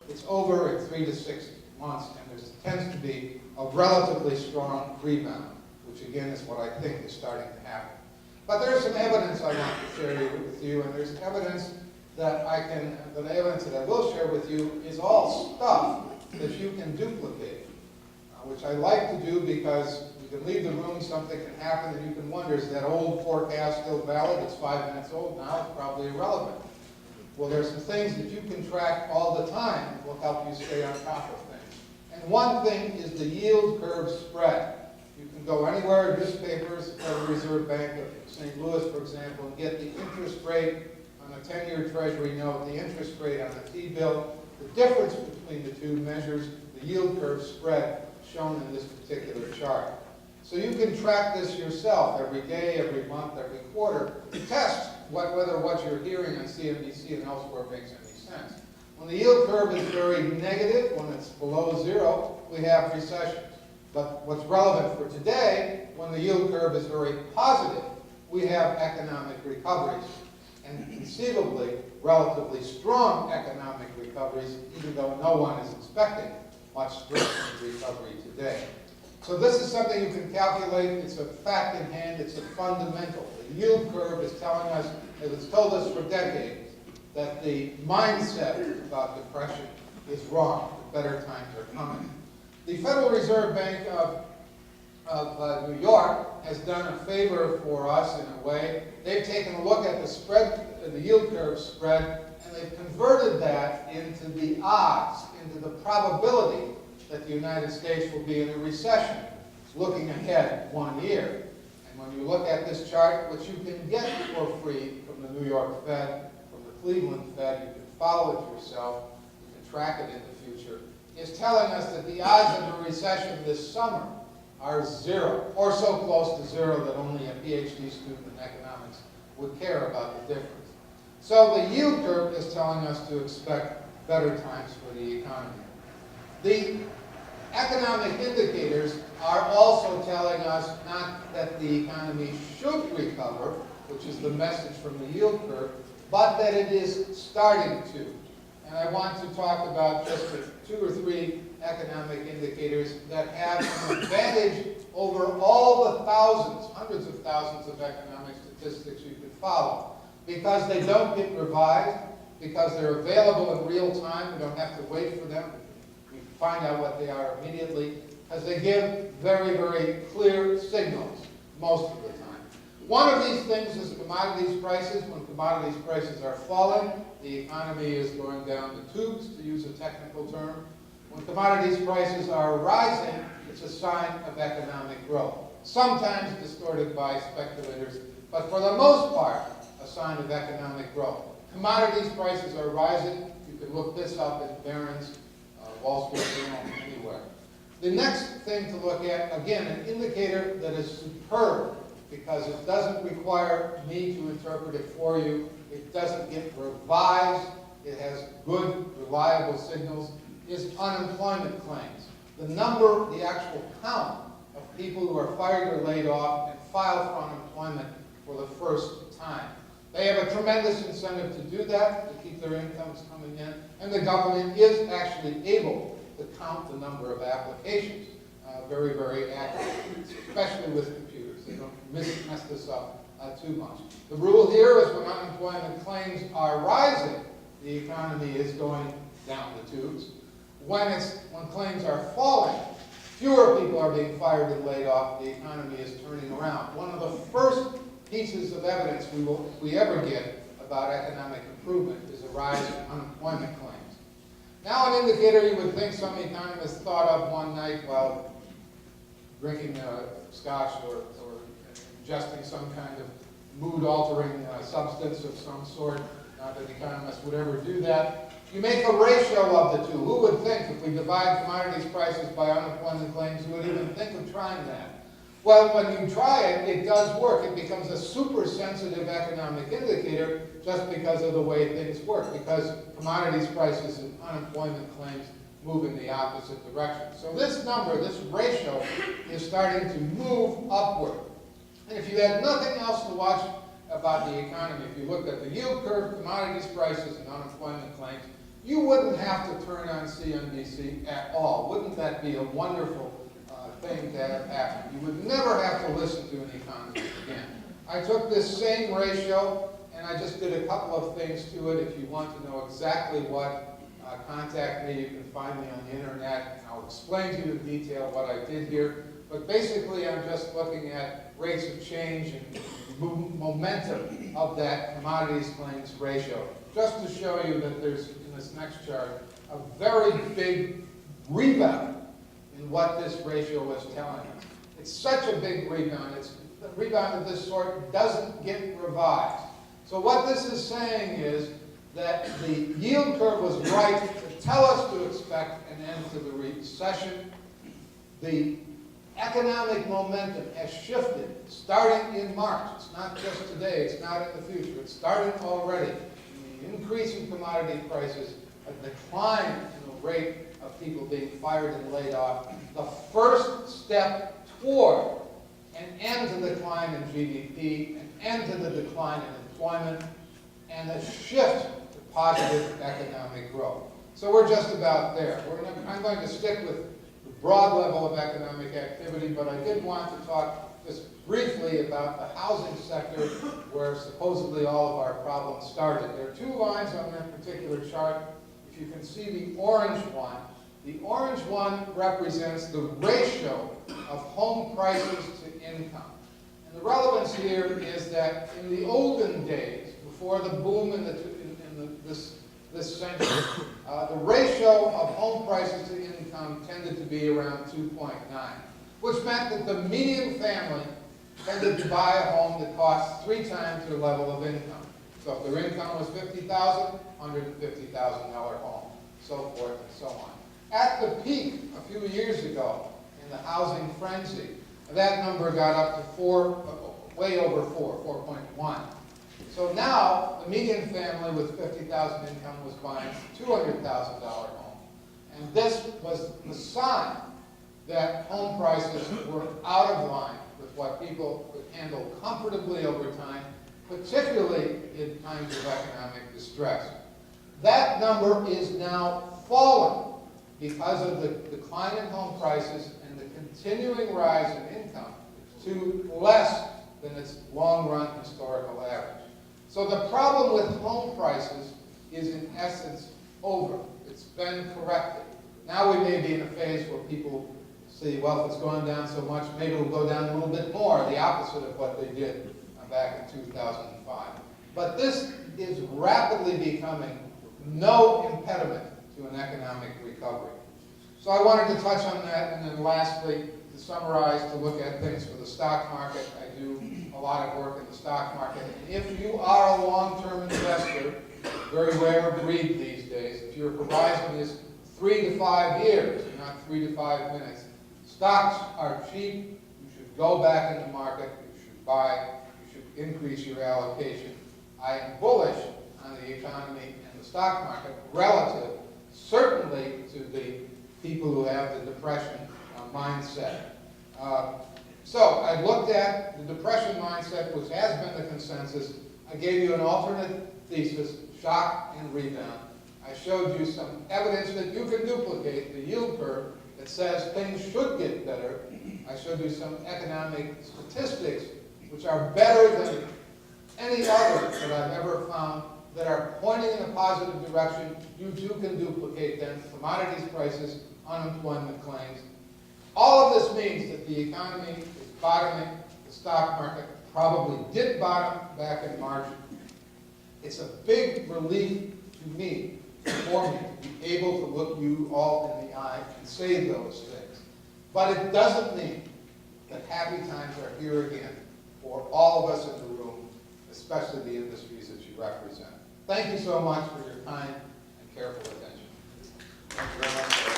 It's over in 3 to 6 months, and there tends to be a relatively strong rebound, which again is what I think is starting to happen. But there's some evidence I want to share with you, and there's evidence that the evidence that I will share with you is all stuff that you can duplicate, which I like to do because you can leave the room, something can happen, and you can wonder, is that old forecast still valid? It's 5 minutes old now, it's probably irrelevant. Well, there's some things that you can track all the time that will help you stay on top of things. And one thing is the yield curve spread. You can go anywhere in newspapers, the Federal Reserve Bank of St. Louis, for example, and get the interest rate on a 10-year Treasury note, the interest rate on a T-bill. The difference between the two measures the yield curve spread shown in this particular chart. So you can track this yourself every day, every month, every quarter, to test whether what you're hearing on CNBC and elsewhere makes any sense. When the yield curve is very negative, when it's below zero, we have recessions. But what's relevant for today, when the yield curve is very positive, we have economic recoveries. And conceivably, relatively strong economic recoveries, even though no one is expecting much strength in recovery today. So this is something you can calculate. It's a fact in hand. It's a fundamental. The yield curve is telling us, as it's told us for decades, that the mindset about depression is wrong. The better times are coming. The Federal Reserve Bank of New York has done a favor for us in a way. They've taken a look at the spread, the yield curve spread, and they've converted that into the odds, into the probability that the United States will be in a recession, looking ahead 1 year. And when you look at this chart, which you can get for free from the New York Fed, from the Cleveland Fed, you can follow it yourself, you can track it in the future, is telling us that the odds of a recession this summer are zero, or so close to zero that only a PhD student in economics would care about the difference. So the yield curve is telling us to expect better times for the economy. The economic indicators are also telling us not that the economy should recover, which is the message from the yield curve, but that it is starting to. And I want to talk about just 2 or 3 economic indicators that have an advantage over all the thousands, hundreds of thousands of economic statistics you could follow, because they don't get revised, because they're available in real time. We don't have to wait for them. We find out what they are immediately, because they give very, very clear signals most of the time. One of these things is commodities prices. When commodities prices are falling, the economy is going down the tubes, to use a technical term. When commodities prices are rising, it's a sign of economic growth, sometimes distorted by speculators, but for the most part, a sign of economic growth. Commodities prices are rising. You can look this up in Barron's, Wall Street Journal, anywhere. The next thing to look at, again, an indicator that is superb, because it doesn't require me to interpret it for you. It doesn't get revised. It has good, reliable signals, is unemployment claims. The number, the actual count of people who are fired or laid off and filed for unemployment for the first time. They have a tremendous incentive to do that, to keep their incomes coming in, and the government is actually able to count the number of applications very, very accurately, especially with computers. They don't mess this up too much. The rule here is when unemployment claims are rising, the economy is going down the tubes. When claims are falling, fewer people are being fired and laid off, the economy is turning around. One of the first pieces of evidence we ever get about economic improvement is a rise in unemployment claims. Now an indicator you would think some economists thought of one night while drinking scotch or ingesting some kind of mood-altering substance of some sort. Not that economists would ever do that. You make a ratio of the two. Who would think if we divide commodities prices by unemployment claims, who would even think of trying that? Well, when you try it, it does work. It becomes a super sensitive economic indicator just because of the way things work, because commodities prices and unemployment claims move in the opposite direction. So this number, this ratio, is starting to move upward. And if you had nothing else to watch about the economy, if you looked at the yield curve, commodities prices, and unemployment claims, you wouldn't have to turn on CNBC at all. Wouldn't that be a wonderful thing to have happen? You would never have to listen to an economist again. I took this same ratio and I just did a couple of things to it. If you want to know exactly what, contact me. You can find me on the internet, and I'll explain to you in detail what I did here. But basically, I'm just looking at rates of change and momentum of that commodities claims ratio, just to show you that there's, in this next chart, a very big rebound in what this ratio is telling us. It's such a big rebound. A rebound of this sort doesn't get revised. So what this is saying is that the yield curve was right to tell us to expect an end to the recession. The economic momentum has shifted starting in March. It's not just today, it's not in the future. It's starting already. The increase in commodity prices, a decline in the rate of people being fired and laid off, the first step toward an end to the decline in GDP, an end to the decline in employment, and a shift to positive economic growth. So we're just about there. I'm going to stick with the broad level of economic activity, but I did want to talk just briefly about the housing sector, where supposedly all of our problems started. There are two lines on that particular chart. If you can see the orange one represents the ratio of home prices to income. And the relevance here is that in the olden days, before the boom in this century, the ratio of home prices to income tended to be around 2.9, which meant that the median family tended to buy a home that cost 3 times their level of income. So if their income was $50,000, $150,000 home, so forth and so on. At the peak a few years ago in the housing frenzy, that number got up to way over 4.1. So now the median family with $50,000 income was buying a $200,000 home. And this was the sign that home prices were out of line with what people could handle comfortably over time, particularly in times of economic distress. That number is now fallen because of the decline in home prices and the continuing rise in income to less than its long-run historical average. So the problem with home prices is in essence over. It's been corrected. Now we may be in a phase where people say, well, if it's going down so much, maybe it'll go down a little bit more, the opposite of what they did back in 2005. But this is rapidly becoming no impediment to an economic recovery. So I wanted to touch on that, and then lastly, to summarize, to look at things for the stock market. I do a lot of work in the stock market. And if you are a long-term investor, very rare breed these days, if your horizon is 3 to 5 years, not 3 to 5 minutes, stocks are cheap. You should go back in the market. You should buy. You should increase your allocation. I am bullish on the economy and the stock market relative, certainly, to the people who have the depression mindset. So I looked at the depression mindset, which has been the consensus. I gave you an alternate thesis, shock and rebound. I showed you some evidence that you can duplicate the yield curve that says things should get better. I showed you some economic statistics which are better than any other that I've ever found that are pointing in a positive direction. You too can duplicate them. Commodities prices, unemployment claims. All of this means that the economy is bottoming. The stock market probably did bottom back in March. It's a big relief to me, for me, to be able to look you all in the eye and say those things. But it doesn't mean that happy times are here again for all of us in the room, especially the industries that you represent. Thank you so much for your time and careful attention. Thank you very much.